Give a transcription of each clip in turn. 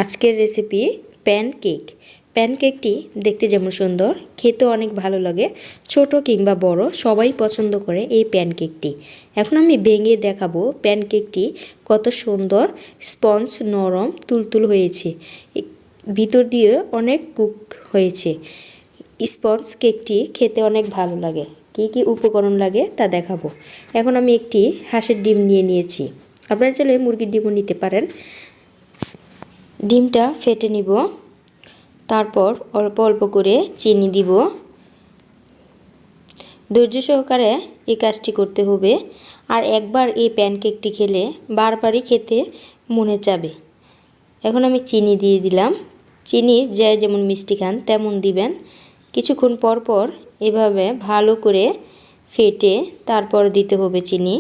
আজকের recipe pancake. প্যানকেকটি দেখতে যেমন সুন্দর, খেতে অনেক ভালো লাগে। ছোট কিংবা বড় সবাই পছন্দ করে এই প্যানকেকটি। এখন আমি ভেঙে দেখাবো প্যানকেকটি কত সুন্দর স্পঞ্জ, নরম, তুলতুল হয়েছে। ভিতর দিয়ে অনেক কুক হয়েছে। স্পঞ্জ কেকটি খেতে অনেক ভালো লাগে। কী কী উপকরণ লাগে তা দেখাবো। এখন আমি একটি হাঁসের ডিম নিয়েছি। আপনারা চাইলে মুরগির ডিমও নিতে পারেন। ডিমটা ফেটে নিব, তারপর অল্প অল্প করে চিনি দিব। ধৈর্য সহকারে এই কাজটি করতে হবে। আর একবার এই প্যানকেকটি খেলে বারবারই খেতে মনে চাবে। এখন আমি চিনি দিয়ে দিলাম। চিনি যে যেমন মিষ্টি খান তেমন দিবেন। কিছুক্ষণ পর পর এভাবে ভালো করে ফেটে তারপর দিতে হবে চিনি।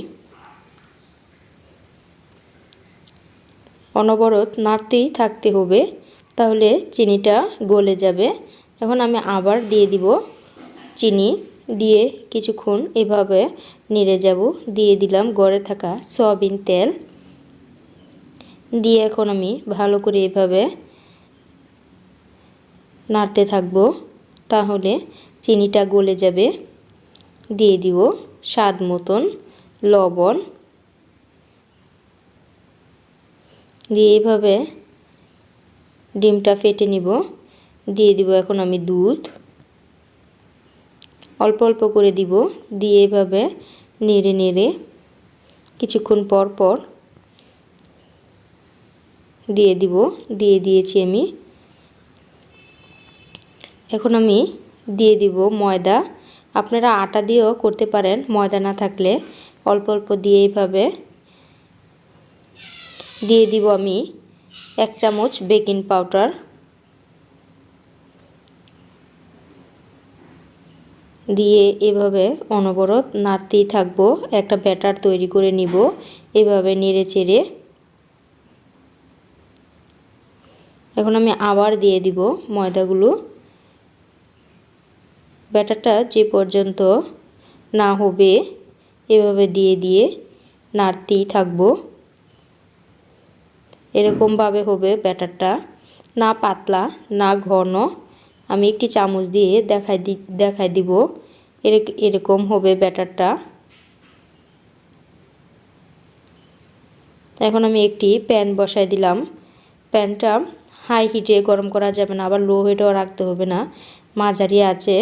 অনবরত নাড়তেই থাকতে হবে, তাহলে চিনিটা গলে যাবে। এখন আমি আবার দিয়ে দিব চিনি, দিয়ে কিছুক্ষণ এভাবে নেড়ে যাব। দিয়ে দিলাম গড়ে থাকা সয়াবিন তেল, দিয়ে এখন আমি ভালো করে এভাবে নাড়তে থাকব, তাহলে চিনিটা গলে যাবে। দিয়ে দিব স্বাদ মতন লবণ, দিয়ে এভাবে ডিমটা ফেটে নিব। দিয়ে দিব এখন আমি দুধ, অল্প অল্প করে দিব। দিয়ে এভাবে নেড়ে নেড়ে কিছুক্ষণ পর পর দিয়ে দিয়েছি আমি। এখন আমি দিয়ে দিব ময়দা। আপনারা আটা দিয়েও করতে পারেন, ময়দা না থাকলে অল্প অল্প দিয়ে এইভাবে দিয়ে দিব আমি 1 চামচ বেকিং পাউডার। দিয়ে এভাবে অনবরত নাড়তেই থাকবো। একটা ব্যাটার তৈরি করে নিব এভাবে নেড়ে চেড়ে। এখন আমি আবার দিয়ে দিব ময়দাগুলো। ব্যাটারটা যে পর্যন্ত না হবে এভাবে দিয়ে নাড়তেই থাকবো। এরকমভাবে হবে ব্যাটারটা, না পাতলা না ঘন। আমি একটি চামচ দিয়ে দেখাই দিব এরকম হবে ব্যাটারটা। এখন আমি একটি প্যান বসাই দিলাম। প্যানটা হাই হিটে গরম করা যাবে না, আবার লো হিটেও রাখতে হবে না, মাঝারি আছে।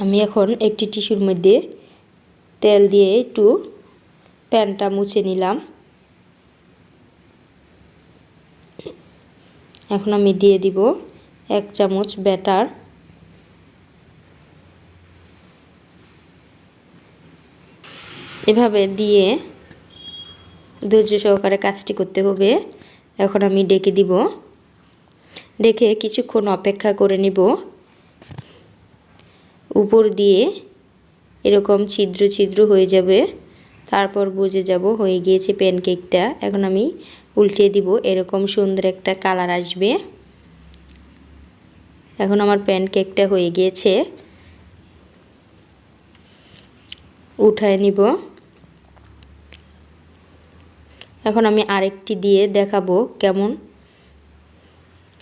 আমি এখন একটি টিস্যুর মধ্যে তেল দিয়ে একটু প্যানটা মুছে নিলাম। এখন আমি দিয়ে দিব 1 চামচ ব্যাটার। এভাবে দিয়ে ধৈর্য সহকারে কাজটি করতে হবে। এখন আমি ডেকে দিব, ডেকে কিছুক্ষণ অপেক্ষা করে নিব। উপর দিয়ে এরকম ছিদ্র ছিদ্র হয়ে যাবে, তারপর বুঝে যাব হয়ে গিয়েছে প্যানকেকটা। এখন আমি উল্টে দিব, এরকম সুন্দর একটা কালার আসবে। এখন আমার প্যানকেকটা হয়ে গিয়েছে, উঠায় নিব। এখন আমি আরেকটি দিয়ে দেখাবো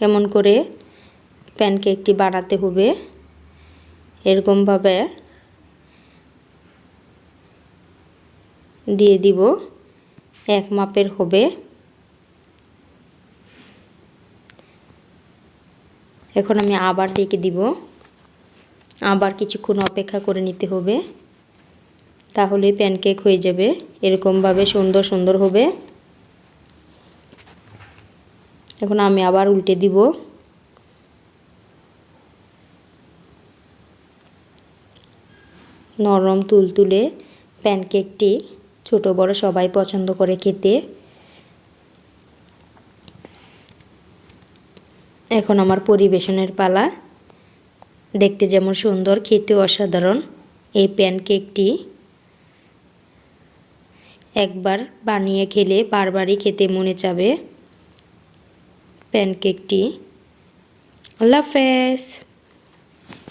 কেমন করে প্যানকেকটি বানাতে হবে। এরকমভাবে দিয়ে দিব, এক মাপের হবে। এখন আমি আবার ডেকে দিব, আবার কিছুক্ষণ অপেক্ষা করে নিতে হবে, তাহলে প্যানকেক হয়ে যাবে। এরকমভাবে সুন্দর সুন্দর হবে। এখন আমি আবার উল্টে দিব। নরম তুলতুলে প্যানকেকটি ছোট বড় সবাই পছন্দ করে খেতে। এখন আমার পরিবেশনের পালা। দেখতে যেমন সুন্দর, খেতেও অসাধারণ এই প্যানকেকটি। একবার বানিয়ে খেলে বারবারই খেতে মনে চাবে প্যানকেকটি। আল্লাহ হাফেজ।